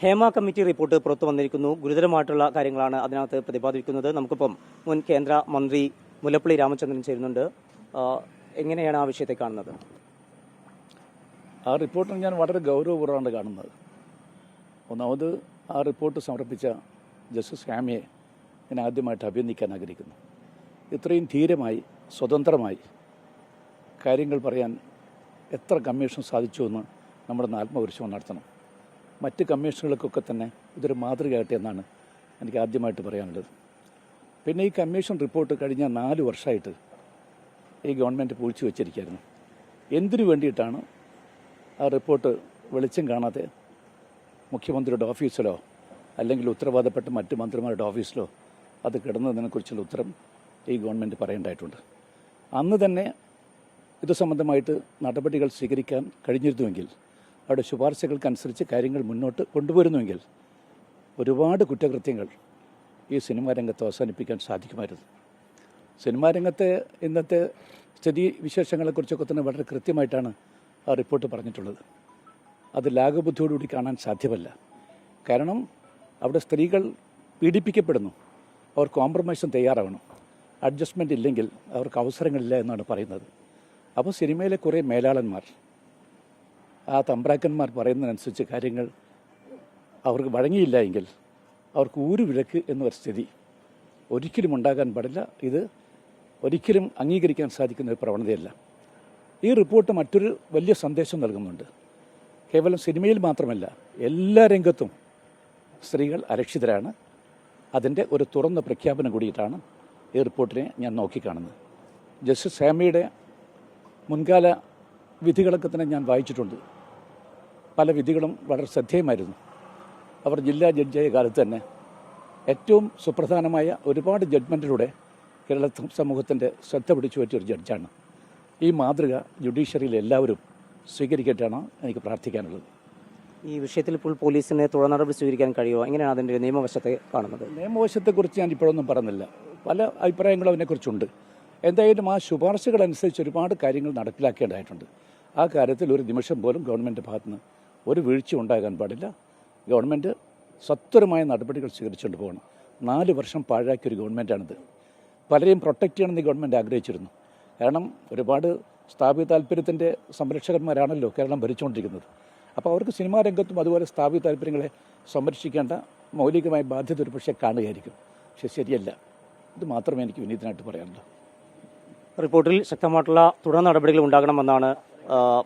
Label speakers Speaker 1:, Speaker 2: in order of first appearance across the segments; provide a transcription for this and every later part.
Speaker 1: Hema committee report പുറത്തു വന്നിരിക്കുന്നു. ഗുരുതരമായിട്ടുള്ള കാര്യങ്ങളാണ് അതിനകത്ത് പ്രതിപാദിക്കുന്നത്. നമുക്കിപ്പം മുൻ കേന്ദ്ര മന്ത്രി മുല്ലപ്പള്ളി രാമചന്ദ്രൻ ചേരുന്നുണ്ട്. എങ്ങനെയാണ് ആ വിഷയത്തെ കാണുന്നത്?
Speaker 2: ആ റിപ്പോർട്ടിന് ഞാൻ വളരെ ഗൗരവപൂർവ്വമാണ് കാണുന്നത്. ഒന്നാമത് ആ റിപ്പോർട്ട് സമർപ്പിച്ച ജസ്റ്റിസ് ഹേമയെ ഞാൻ ആദ്യമായിട്ട് അഭിനന്ദിക്കാൻ ആഗ്രഹിക്കുന്നു. ഇത്രയും ധീരമായി സ്വതന്ത്രമായി കാര്യങ്ങൾ പറയാൻ എത്ര കമ്മീഷൻ സാധിച്ചു എന്ന് നമ്മുടെ ആത്മപരിശോധന നടത്തണം. മറ്റ് കമ്മീഷനുകൾക്കൊക്കെ തന്നെ ഇതൊരു മാതൃകയായിട്ട് എന്നാണ് എനിക്ക് ആദ്യമായിട്ട് പറയാനുള്ളത്. പിന്നെ ഈ കമ്മീഷൻ റിപ്പോർട്ട് കഴിഞ്ഞ 4 വർഷമായിട്ട് ഈ ഗവൺമെൻറ് പൂഴ്ച വെച്ചിരിക്കുകയായിരുന്നു. എന്തിനു വേണ്ടിയിട്ടാണ് ആ റിപ്പോർട്ട് വെളിച്ചം കാണാതെ മുഖ്യമന്ത്രിയുടെ ഓഫീസിലോ അല്ലെങ്കിൽ ഉത്തരവാദപ്പെട്ട മറ്റ് മന്ത്രിമാരുടെ ഓഫീസിലോ അത് കിടന്നതിനെക്കുറിച്ചുള്ള ഉത്തരം ഈ ഗവൺമെൻറ് പറയേണ്ടതായിട്ടുണ്ട്. അന്ന് തന്നെ ഇത് സംബന്ധമായിട്ട് നടപടികൾ സ്വീകരിക്കാൻ കഴിഞ്ഞിരുന്നുവെങ്കിൽ, അവരുടെ ശുപാർശകൾക്കനുസരിച്ച് കാര്യങ്ങൾ മുന്നോട്ട് കൊണ്ടുവരുന്നുവെങ്കിൽ ഒരുപാട് കുറ്റകൃത്യങ്ങൾ ഈ സിനിമാ രംഗത്ത് അവസാനിപ്പിക്കാൻ സാധിക്കുമായിരുന്നു. സിനിമാ രംഗത്തെ ഇന്നത്തെ സ്ഥിതി വിശേഷങ്ങളെക്കുറിച്ചൊക്കെ തന്നെ വളരെ കൃത്യമായിട്ടാണ് ആ റിപ്പോർട്ട് പറഞ്ഞിട്ടുള്ളത്. അത് ലാഘബുദ്ധിയോടുകൂടി കാണാൻ സാധ്യമല്ല. കാരണം അവിടെ സ്ത്രീകൾ പീഡിപ്പിക്കപ്പെടുന്നു, അവർ കോംപ്രമൈസും തയ്യാറാവണം. അഡ്ജസ്റ്റ്മെൻ്റ് ഇല്ലെങ്കിൽ അവർക്ക് അവസരങ്ങളില്ല എന്നാണ് പറയുന്നത്. അപ്പോൾ സിനിമയിലെ കുറേ മേലാളന്മാർ, ആ തമ്പ്രാക്കന്മാർ പറയുന്നതിനനുസരിച്ച് കാര്യങ്ങൾ അവർക്ക് വഴങ്ങിയില്ല എങ്കിൽ അവർക്ക് ഊരുവിലക്ക് എന്നൊരു സ്ഥിതി ഒരിക്കലും ഉണ്ടാകാൻ പാടില്ല. ഇത് ഒരിക്കലും അംഗീകരിക്കാൻ സാധിക്കുന്ന ഒരു പ്രവണതയല്ല. ഈ റിപ്പോർട്ട് മറ്റൊരു വലിയ സന്ദേശം നൽകുന്നുണ്ട്. കേവലം സിനിമയിൽ മാത്രമല്ല, എല്ലാ രംഗത്തും സ്ത്രീകൾ അരക്ഷിതരാണ്. അതിൻ്റെ ഒരു തുറന്ന പ്രഖ്യാപനം കൂടിയിട്ടാണ് ഈ റിപ്പോർട്ടിനെ ഞാൻ നോക്കിക്കാണുന്നത്. ജസ്റ്റിസ് ഹേമയുടെ മുൻകാല വിധികളൊക്കെ തന്നെ ഞാൻ വായിച്ചിട്ടുണ്ട്. പല വിധികളും വളരെ ശ്രദ്ധേയമായിരുന്നു. അവർ ജില്ലാ ജഡ്ജിയായ കാലത്ത് തന്നെ ഏറ്റവും സുപ്രധാനമായ ഒരുപാട് ജഡ്ജ്മെൻറ്റിലൂടെ കേരള സമൂഹത്തിൻ്റെ ശ്രദ്ധ പിടിച്ചു പറ്റിയൊരു ജഡ്ജാണ്. ഈ മാതൃക ജുഡീഷ്യറിയിൽ എല്ലാവരും സ്വീകരിക്കട്ടാണ് എനിക്ക് പ്രാർത്ഥിക്കാനുള്ളത്.
Speaker 1: ഈ വിഷയത്തിൽ ഇപ്പോൾ പോലീസിന് തുടർ നടപടി സ്വീകരിക്കാൻ കഴിയുമോ? എങ്ങനെയാണ് അതിൻ്റെ നിയമവശത്തെ കാണുന്നത്?
Speaker 2: നിയമവശത്തെക്കുറിച്ച് ഞാൻ ഇപ്പോഴൊന്നും പറഞ്ഞില്ല. പല അഭിപ്രായങ്ങളും അതിനെക്കുറിച്ചുണ്ട്. എന്തായാലും ആ ശുപാർശകളനുസരിച്ച് ഒരുപാട് കാര്യങ്ങൾ നടപ്പിലാക്കേണ്ടതായിട്ടുണ്ട്. ആ കാര്യത്തിൽ ഒരു നിമിഷം പോലും ഗവൺമെൻറ് ഭാഗത്തുനിന്ന് ഒരു വീഴ്ച ഉണ്ടാകാൻ പാടില്ല. ഗവൺമെൻറ് സത്വരമായ നടപടികൾ സ്വീകരിച്ചുകൊണ്ട് പോകണം. 4 വർഷം പാഴാക്കിയൊരു ഗവൺമെൻറ്റാണിത്. പലരെയും പ്രൊട്ടക്റ്റ് ചെയ്യണമെന്ന് ഈ ഗവൺമെൻറ് ആഗ്രഹിച്ചിരുന്നു. കാരണം ഒരുപാട് സ്ഥാപിത താല്പര്യത്തിൻ്റെ സംരക്ഷകന്മാരാണല്ലോ കേരളം ഭരിച്ചുകൊണ്ടിരിക്കുന്നത്. അപ്പോൾ അവർക്ക് സിനിമാ രംഗത്തും അതുപോലെ സ്ഥാപിത താല്പര്യങ്ങളെ സംരക്ഷിക്കേണ്ട മൗലികമായ ബാധ്യത ഒരു പക്ഷേ കാണുകയായിരിക്കും. പക്ഷെ ശരിയല്ല. ഇത് മാത്രമേ എനിക്ക് വിനീതനായിട്ട് പറയാനുള്ളൂ.
Speaker 1: റിപ്പോർട്ടിൽ ശക്തമായിട്ടുള്ള തുടർ നടപടികൾ ഉണ്ടാകണമെന്നാണ്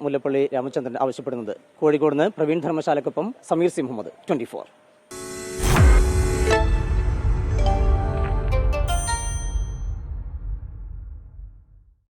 Speaker 1: മുല്ലപ്പള്ളി രാമചന്ദ്രൻ ആവശ്യപ്പെടുന്നത്. കോഴിക്കോട് നിന്ന് പ്രവീൺ ധർമ്മശാലക്കൊപ്പം സമീർ സി മുഹമ്മദ്, 24.